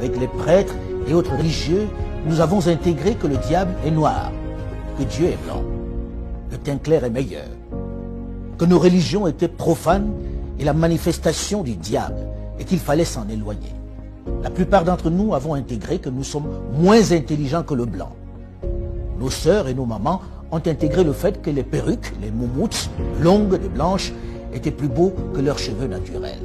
avec les prêtres et autres religieux, nous avons intégré que le diable est noir, que Dieu est blanc, le teint clair est meilleur, que nos religions étaient profanes et la manifestation du diable et qu'il fallait s'en éloigner. La plupart d'entre nous avons intégré que nous sommes moins intelligents que le blanc. Nos sœurs et nos mamans ont intégré le fait que les perruques, les moumoutes, longues et blanches, étaient plus beaux que leurs cheveux naturels.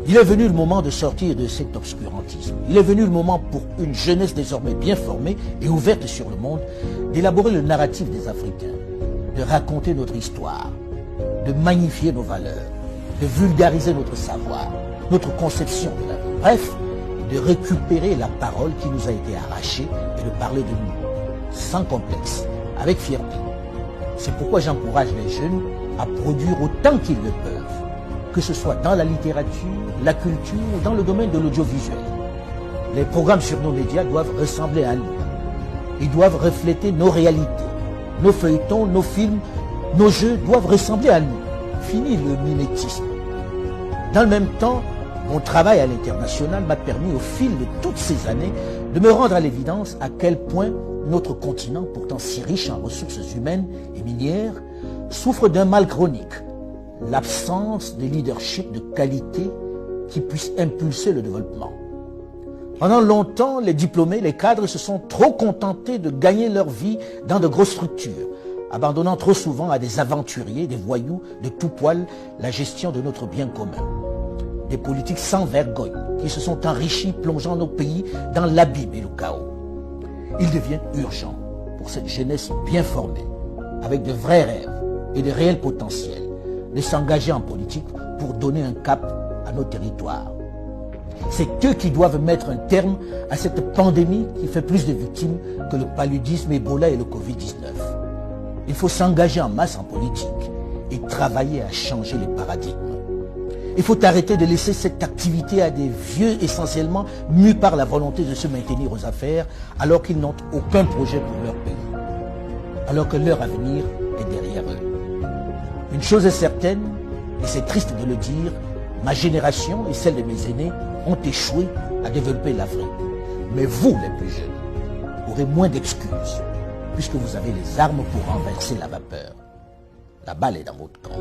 Il est venu le moment de sortir de cet obscurantisme. Il est venu le moment pour une jeunesse désormais bien formée et ouverte sur le monde, d'élaborer le narratif des Africains, de raconter notre histoire, de magnifier nos valeurs, de vulgariser notre savoir, notre conception de la vie. Bref, de récupérer la parole qui nous a été arrachée et de parler de nous, sans complexe, avec fierté. C'est pourquoi j'encourage les jeunes à produire autant qu'ils le peuvent, que ce soit dans la littérature, la culture ou dans le domaine de l'audiovisuel. Les programmes sur nos médias doivent ressembler à nous. Ils doivent refléter nos réalités. Nos feuilletons, nos films, nos jeux doivent ressembler à nous. Fini le mimétisme. Dans le même temps, mon travail à l'international m'a permis au fil de toutes ces années de me rendre à l'évidence à quel point notre continent, pourtant si riche en ressources humaines et minières, souffre d'un mal chronique, l'absence de leadership de qualité qui puisse impulser le développement. Pendant longtemps, les diplômés, les cadres se sont trop contentés de gagner leur vie dans de grosses structures, abandonnant trop souvent à des aventuriers, des voyous de tout poil la gestion de notre bien commun. Des politiques sans vergogne qui se sont enrichis, plongeant nos pays dans l'abîme et le chaos. Il devient urgent pour cette jeunesse bien formée, avec de vrais rêves et de réels potentiels, de s'engager en politique pour donner un cap à nos territoires. C'est eux qui doivent mettre un terme à cette pandémie qui fait plus de victimes que le paludisme, Ebola et le Covid-19. Il faut s'engager en masse en politique et travailler à changer les paradigmes. Il faut arrêter de laisser cette activité à des vieux essentiellement mus par la volonté de se maintenir aux affaires alors qu'ils n'ont aucun projet pour leur pays, alors que leur avenir est derrière eux. Une chose est certaine, et c'est triste de le dire, ma génération et celle de mes aînés ont échoué à développer l'Afrique. Mais vous, les plus jeunes, aurez moins d'excuses, puisque vous avez les armes pour renverser la vapeur. La balle est dans votre camp.